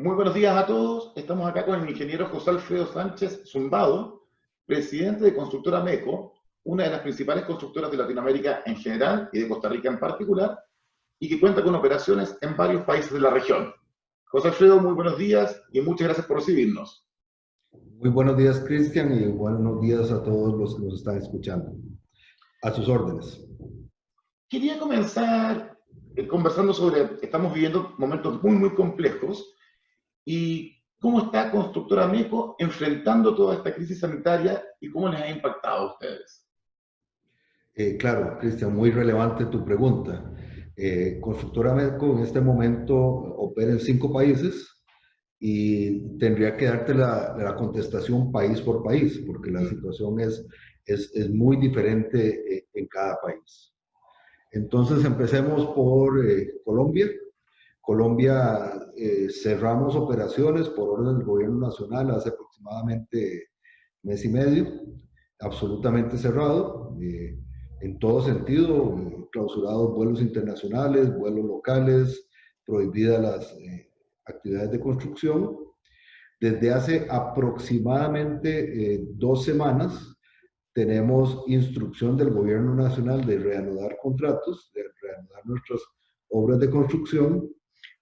Muy buenos días a todos. Estamos acá con el ingeniero José Alfredo Sánchez Zumbado, presidente de Constructora MECO, una de las principales constructoras de Latinoamérica en general y de Costa Rica en particular, y que cuenta con operaciones en varios países de la región. José Alfredo, muy buenos días y muchas gracias por recibirnos. Muy buenos días, Cristian, y buenos días a todos los que nos están escuchando. A sus órdenes. Quería comenzar conversando sobre, estamos viviendo momentos muy complejos, y cómo está Constructora MECO enfrentando toda esta crisis sanitaria y cómo les ha impactado a ustedes. Claro, Cristian, muy relevante tu pregunta. Constructora Medco en este momento opera en 5 países y tendría que darte la contestación país por país, porque la situación es muy diferente en cada país. Entonces, empecemos por Colombia. Colombia, cerramos operaciones por orden del gobierno nacional hace aproximadamente mes y medio, absolutamente cerrado, en todo sentido, clausurados vuelos internacionales, vuelos locales, prohibidas las actividades de construcción. Desde hace aproximadamente 2 semanas tenemos instrucción del gobierno nacional de reanudar contratos, de reanudar nuestras obras de construcción,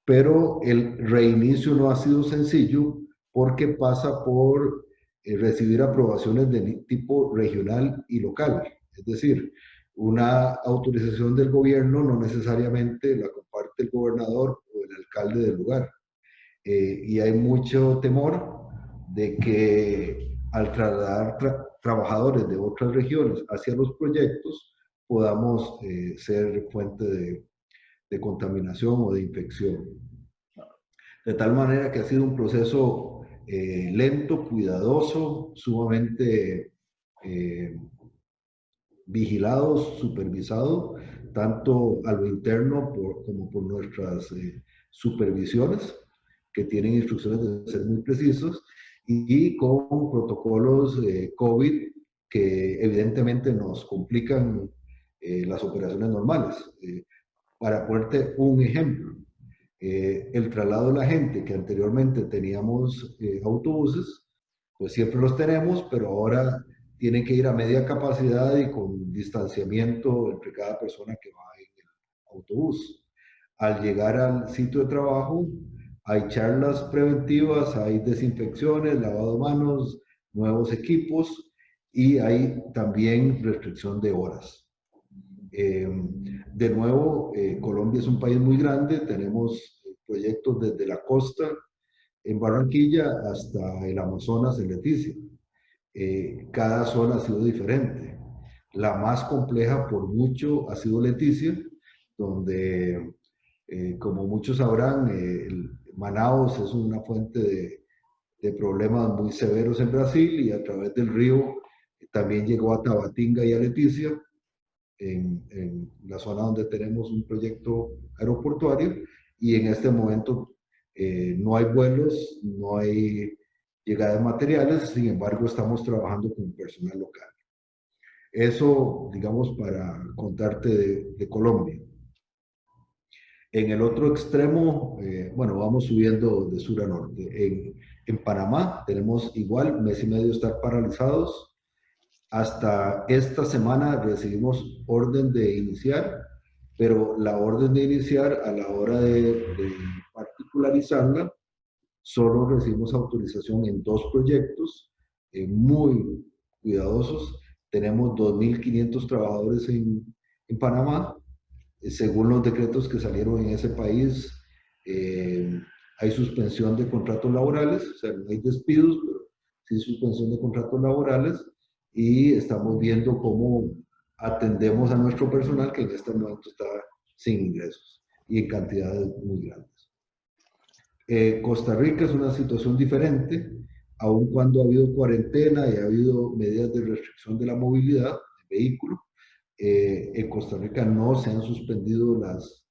pero el reinicio no ha sido sencillo porque pasa por recibir aprobaciones de tipo regional y local. Es decir, una autorización del gobierno no necesariamente la comparte el gobernador o el alcalde del lugar. Y hay mucho temor de que al trasladar trabajadores de otras regiones hacia los proyectos podamos ser fuente de contaminación o de infección. De tal manera que ha sido un proceso lento, cuidadoso, sumamente vigilado, supervisado, tanto a lo interno como por nuestras supervisiones, que tienen instrucciones de ser muy precisos, y con protocolos COVID que evidentemente nos complican las operaciones normales. Para ponerte un ejemplo, el traslado de la gente, que anteriormente teníamos autobuses, pues siempre los tenemos, pero ahora tienen que ir a media capacidad y con distanciamiento entre cada persona que va en el autobús. Al llegar al sitio de trabajo, hay charlas preventivas, hay desinfecciones, lavado de manos, nuevos equipos y hay también restricción de horas. De nuevo, Colombia es un país muy grande, tenemos proyectos desde la costa en Barranquilla hasta el Amazonas en Leticia. Cada zona ha sido diferente. La más compleja por mucho ha sido Leticia, donde, como muchos sabrán, Manaos es una fuente de problemas muy severos en Brasil y a través del río también llegó a Tabatinga y a Leticia, en la zona donde tenemos un proyecto aeroportuario, y en este momento no hay vuelos, no hay llegada de materiales, sin embargo estamos trabajando con personal local. Eso, digamos, para contarte de Colombia. En el otro extremo, bueno, vamos subiendo de sur a norte. En Panamá tenemos igual mes y medio estar paralizados. Hasta esta semana recibimos orden de iniciar, pero la orden de iniciar a la hora de particularizarla, solo recibimos autorización en 2 proyectos muy cuidadosos. Tenemos 2.500 trabajadores en Panamá. Según los decretos que salieron en ese país, hay suspensión de contratos laborales, o sea, no hay despidos, pero sí suspensión de contratos laborales, y estamos viendo cómo atendemos a nuestro personal que en este momento está sin ingresos y en cantidades muy grandes. Costa Rica es una situación diferente, aun cuando ha habido cuarentena y ha habido medidas de restricción de la movilidad de vehículos. En Costa Rica no se han suspendido las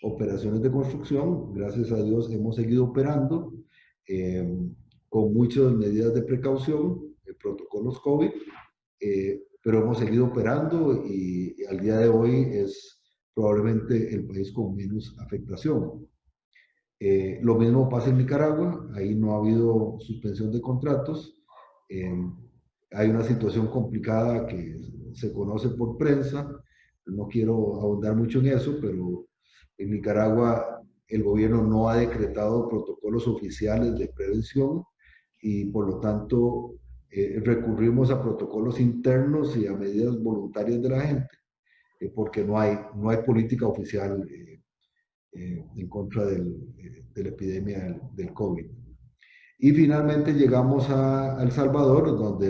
operaciones de construcción, gracias a Dios hemos seguido operando eh, con muchas medidas de precaución, protocolos COVID, pero hemos seguido operando y al día de hoy es probablemente el país con menos afectación. Lo mismo pasa en Nicaragua, ahí no ha habido suspensión de contratos. Eh, Hay una situación complicada que se conoce por prensa, no quiero ahondar mucho en eso, pero en Nicaragua el gobierno no ha decretado protocolos oficiales de prevención y por lo tanto recurrimos a protocolos internos y a medidas voluntarias de la gente, porque no hay política oficial en contra de la epidemia del COVID. Y finalmente llegamos a El Salvador, donde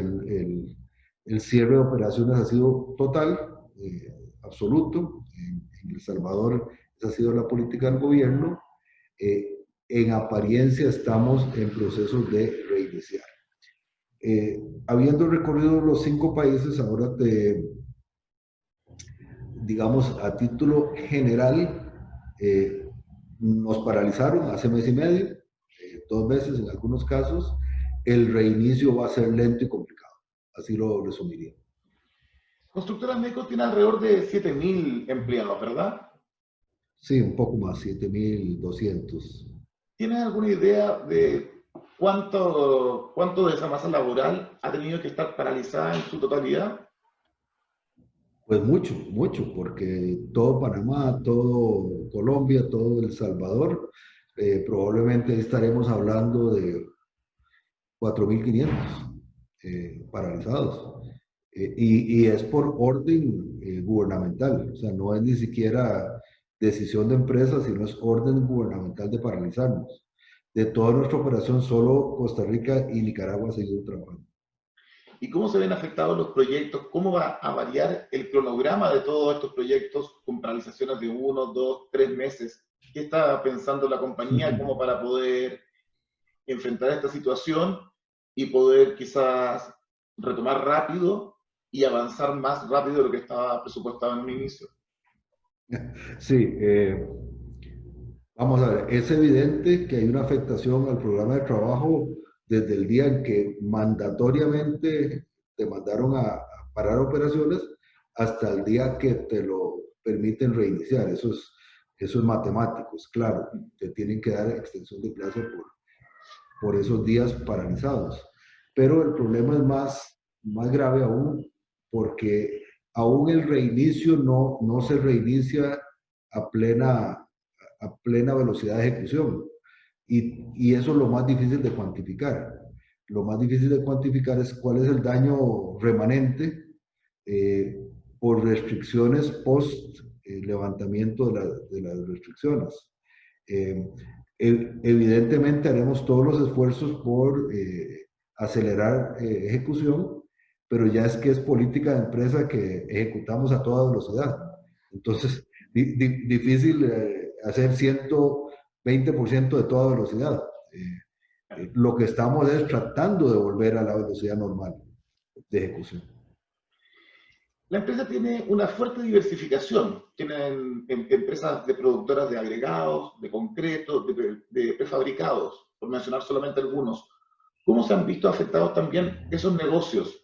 el cierre de operaciones ha sido total, absoluto. En El Salvador esa ha sido la política del gobierno. En apariencia estamos en procesos de reiniciar. Habiendo recorrido los 5 países, ahora digamos, a título general, nos paralizaron hace mes y medio, 2 meses en algunos casos. El reinicio va a ser lento y complicado, así lo resumiría. Constructora Meco tiene alrededor de 7.000 empleados, ¿verdad? Sí, un poco más, 7.200. ¿Tienes alguna idea de cuánto de esa masa laboral ha tenido que estar paralizada en su totalidad? Pues mucho, mucho, porque todo Panamá, todo Colombia, todo El Salvador, probablemente estaremos hablando de 4.500 paralizados. Y es por orden gubernamental, o sea, no es ni siquiera decisión de empresa, sino es orden gubernamental de paralizarnos. De toda nuestra operación, solo Costa Rica y Nicaragua han seguido trabajando. ¿Y cómo se ven afectados los proyectos? ¿Cómo va a variar el cronograma de todos estos proyectos con paralizaciones de 1, 2, 3 meses? ¿Qué está pensando la compañía como para poder enfrentar esta situación y poder quizás retomar rápido y avanzar más rápido de lo que estaba presupuestado en un inicio? Sí, vamos a ver, es evidente que hay una afectación al programa de trabajo desde el día en que mandatoriamente te mandaron a parar operaciones hasta el día que te lo permiten reiniciar. Eso es matemático, es claro. Te tienen que dar extensión de plazo por esos días paralizados. Pero el problema es más grave aún porque aún el reinicio no se reinicia a plena velocidad de ejecución. Y eso es lo más difícil de cuantificar. Lo más difícil de cuantificar es cuál es el daño remanente eh, por restricciones post levantamiento de las restricciones. Eh, Evidentemente haremos todos los esfuerzos por acelerar ejecución, pero ya es que es política de empresa que ejecutamos a toda velocidad. Entonces, difícil hacer 120% de toda velocidad. Lo que estamos es tratando de volver a la velocidad normal de ejecución. La empresa tiene una fuerte diversificación. Tienen empresas de productoras de agregados, de concreto, de prefabricados, por mencionar solamente algunos. ¿Cómo se han visto afectados también esos negocios?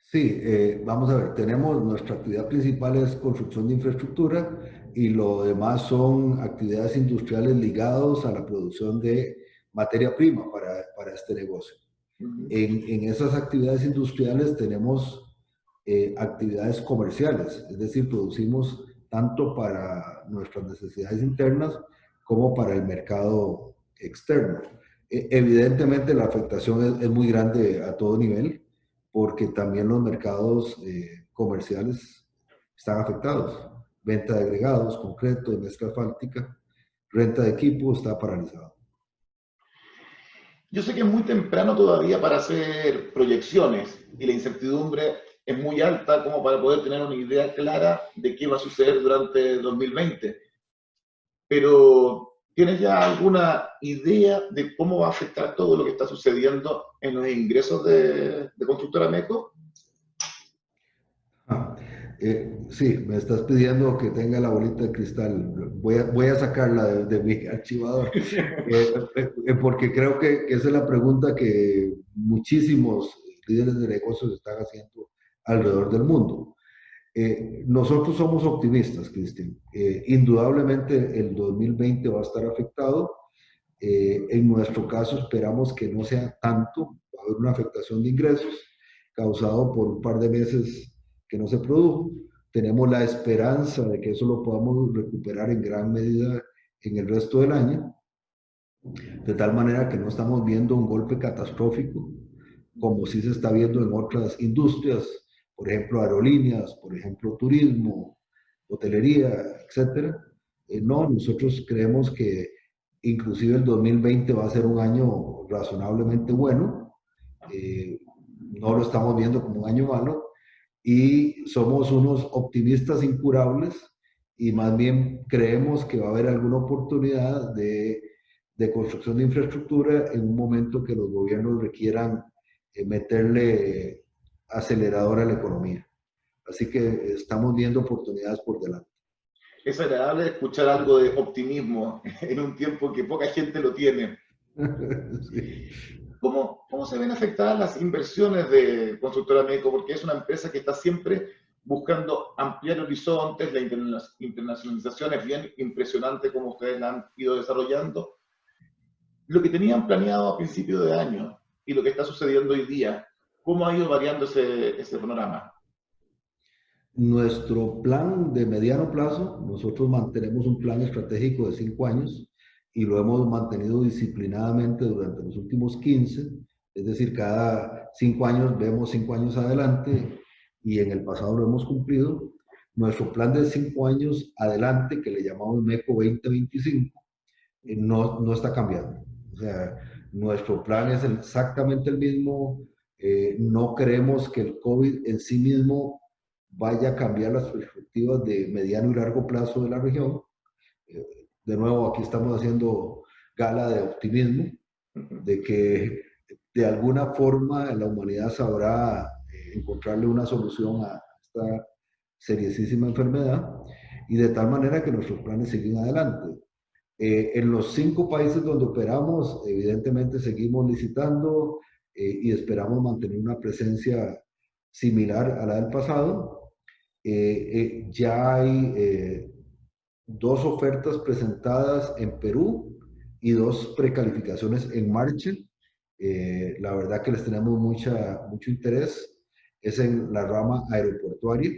Sí, vamos a ver, tenemos nuestra actividad principal es construcción de infraestructura y lo demás son actividades industriales ligadas a la producción de materia prima para este negocio. En esas actividades industriales tenemos actividades comerciales, es decir, producimos tanto para nuestras necesidades internas como para el mercado externo. Evidentemente la afectación es muy grande a todo nivel porque también los mercados comerciales están afectados. Venta de agregados, concreto, de mezcla asfáltica, renta de equipo está paralizado. Yo sé que es muy temprano todavía para hacer proyecciones y la incertidumbre es muy alta como para poder tener una idea clara de qué va a suceder durante 2020. Pero ¿tienes ya alguna idea de cómo va a afectar todo lo que está sucediendo en los ingresos de Constructora Meco? Ah, sí, me estás pidiendo que tenga la bolita de cristal. Voy a sacarla de mi archivador, porque creo que esa es la pregunta que muchísimos líderes de negocios están haciendo alrededor del mundo. Nosotros somos optimistas, Cristian. Indudablemente el 2020 va a estar afectado. En nuestro caso esperamos que no sea tanto, va a haber una afectación de ingresos causado por un par de meses que no se produjo. Tenemos la esperanza de que eso lo podamos recuperar en gran medida en el resto del año, de tal manera que no estamos viendo un golpe catastrófico como sí se está viendo en otras industrias, por ejemplo aerolíneas, por ejemplo turismo, hotelería, etcétera. No, nosotros creemos que inclusive el 2020 va a ser un año razonablemente bueno. Eh, no lo estamos viendo como un año malo y somos unos optimistas incurables y más bien creemos que va a haber alguna oportunidad de construcción de infraestructura en un momento que los gobiernos requieran meterle acelerador a la economía. Así que estamos viendo oportunidades por delante. Es agradable escuchar algo de optimismo en un tiempo que poca gente lo tiene. Sí. ¿Cómo se ven afectadas las inversiones de Constructora Meco? Porque es una empresa que está siempre buscando ampliar horizontes, la internacionalización es bien impresionante como ustedes la han ido desarrollando. Lo que tenían planeado a principio de año y lo que está sucediendo hoy día, ¿cómo ha ido variando ese panorama? Nuestro plan de mediano plazo, nosotros mantenemos un plan estratégico de 5 años y lo hemos mantenido disciplinadamente durante los últimos 15, es decir, cada 5 años vemos 5 años adelante y en el pasado lo hemos cumplido. Nuestro plan de 5 años adelante, que le llamamos MECO 2025, no está cambiando. O sea, nuestro plan es exactamente el mismo. No creemos que el COVID en sí mismo vaya a cambiar las perspectivas de mediano y largo plazo de la región. De nuevo, aquí estamos haciendo gala de optimismo, de que de alguna forma la humanidad sabrá encontrarle una solución a esta seriosísima enfermedad y de tal manera que nuestros planes siguen adelante. En los 5 países donde operamos, evidentemente seguimos licitando y esperamos mantener una presencia similar a la del pasado. Ya hay 2 ofertas presentadas en Perú y 2 precalificaciones en marcha. La verdad que les tenemos mucho interés. Es en la rama aeroportuaria.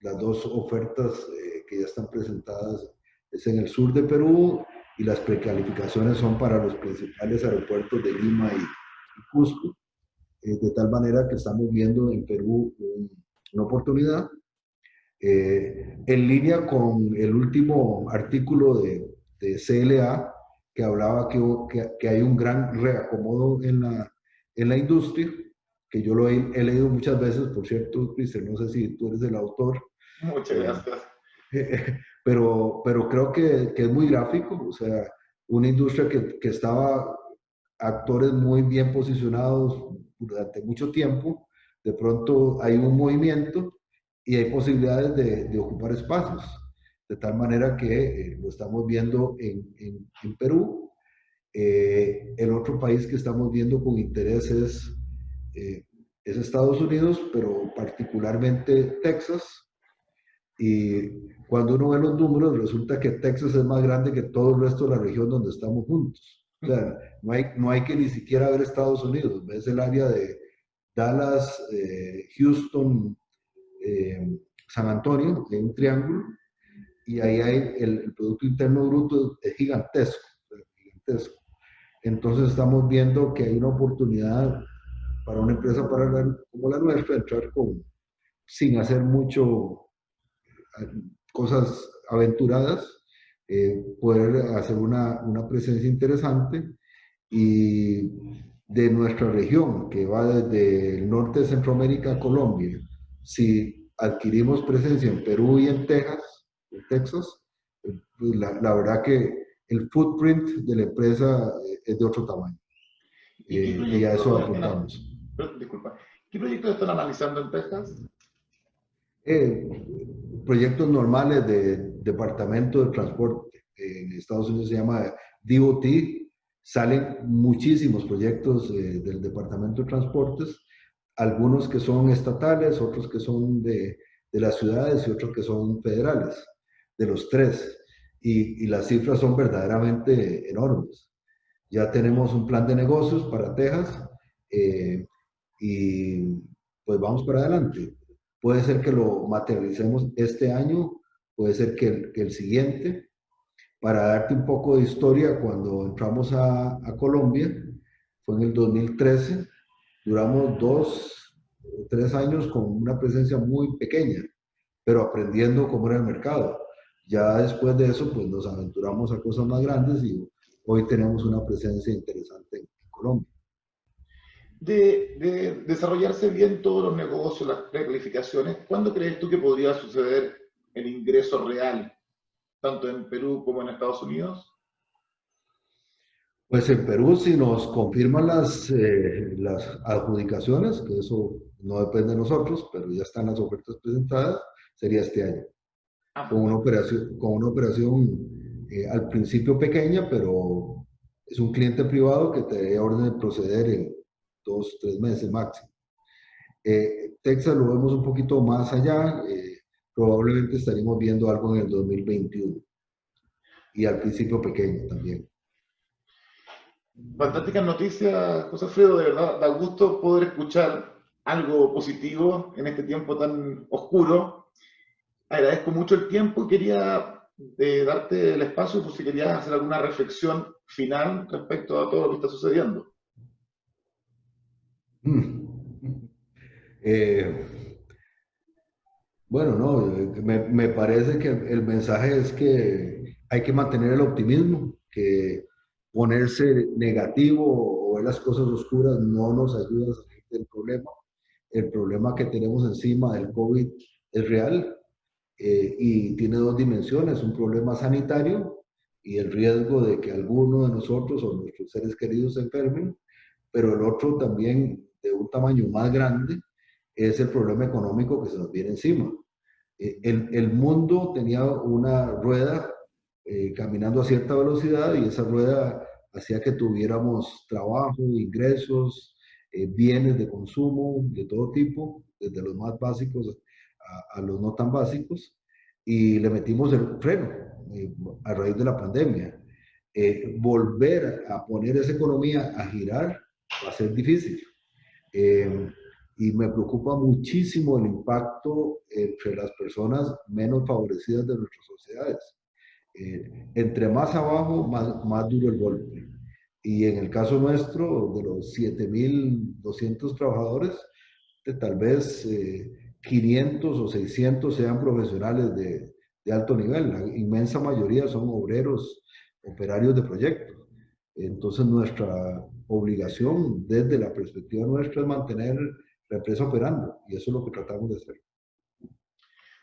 Las 2 ofertas que ya están presentadas es en el sur de Perú y las precalificaciones son para los principales aeropuertos de Lima y Cusco. De tal manera que estamos viendo en Perú una oportunidad. En línea con el último artículo de CLA que hablaba que hay un gran reacomodo en la industria, que yo lo he leído muchas veces, por cierto, Cristian, no sé si tú eres el autor, Muchas gracias. pero creo que es muy gráfico, o sea, una industria que estaba actores muy bien posicionados durante mucho tiempo, de pronto hay un movimiento y hay posibilidades de ocupar espacios, de tal manera que lo estamos viendo en Perú. El otro país que estamos viendo con interés es Estados Unidos, pero particularmente Texas. Y cuando uno ve los números, resulta que Texas es más grande que todo el resto de la región donde estamos juntos. O sea, no hay que ni siquiera ver Estados Unidos. Ves el área de Dallas, Houston, San Antonio, hay un triángulo, y ahí hay el Producto Interno Bruto es gigantesco, gigantesco. Entonces estamos viendo que hay una oportunidad para una empresa como la nuestra entrar sin hacer mucho cosas aventuradas, poder hacer una presencia interesante y de nuestra región, que va desde el norte de Centroamérica a Colombia. Si adquirimos presencia en Perú y en Texas, pues la verdad que el footprint de la empresa es de otro tamaño. ¿Y qué Y a eso proyectos apuntamos. disculpa, ¿qué proyectos están analizando en Texas? Eh, Proyectos normales de Departamento de Transporte. En Estados Unidos se llama DOT. Salen muchísimos proyectos del Departamento de Transportes. algunos que son estatales, otros que son de las ciudades y otros que son federales, de los tres. Y las cifras son verdaderamente enormes. Ya tenemos un plan de negocios para Texas y pues vamos para adelante. Puede ser que lo materialicemos este año, puede ser que el siguiente. Para darte un poco de historia, cuando entramos a Colombia, fue en el 2013, duramos 2 o 3 años con una presencia muy pequeña, pero aprendiendo cómo era el mercado. Ya después de eso, pues nos aventuramos a cosas más grandes y hoy tenemos una presencia interesante en Colombia. De desarrollarse bien todos los negocios, las precalificaciones, ¿cuándo crees tú que podría suceder el ingreso real, tanto en Perú como en Estados Unidos? Pues en Perú, si nos confirman las adjudicaciones, que eso no depende de nosotros, pero ya están las ofertas presentadas, sería este año, Ah, con una operación al principio pequeña, pero es un cliente privado que te dé orden de proceder en 2 o 3 meses máximo. Texas lo vemos un poquito más allá, probablemente estaremos viendo algo en el 2021 y al principio pequeño también. fantásticas noticias, José Alfredo, de verdad, da gusto poder escuchar algo positivo en este tiempo tan oscuro. Agradezco mucho el tiempo y quería darte el espacio por si querías hacer alguna reflexión final respecto a todo lo que está sucediendo. Mm. Eh, bueno, no, me parece que el mensaje es que hay que mantener el optimismo, que ponerse negativo o ver las cosas oscuras no nos ayuda a salir del problema. El problema que tenemos encima del COVID es real y tiene dos dimensiones, un problema sanitario y el riesgo de que alguno de nosotros o nuestros seres queridos se enfermen, pero el otro también de un tamaño más grande es el problema económico que se nos viene encima. El mundo tenía una rueda caminando a cierta velocidad y esa rueda hacía que tuviéramos trabajo, ingresos, bienes de consumo de todo tipo, desde los más básicos a los no tan básicos, y le metimos el freno a raíz de la pandemia. Volver a poner esa economía a girar va a ser difícil. Eh, y me preocupa muchísimo el impacto entre las personas menos favorecidas de nuestras sociedades. Entre más abajo, más duro el golpe. Y en el caso nuestro, de los 7.200 trabajadores, tal vez 500 o 600 sean profesionales de alto nivel. La inmensa mayoría son obreros, operarios de proyectos. Entonces, nuestra obligación desde la perspectiva nuestra es mantener la empresa operando y eso es lo que tratamos de hacer.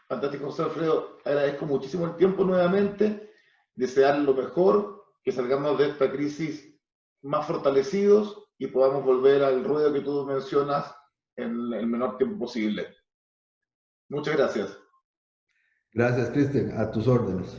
Fantástico, José Alfredo. Agradezco muchísimo el tiempo nuevamente, desear lo mejor, que salgamos de esta crisis más fortalecidos y podamos volver al ruedo que tú mencionas en el menor tiempo posible. Muchas gracias. Gracias, Cristian. A tus órdenes.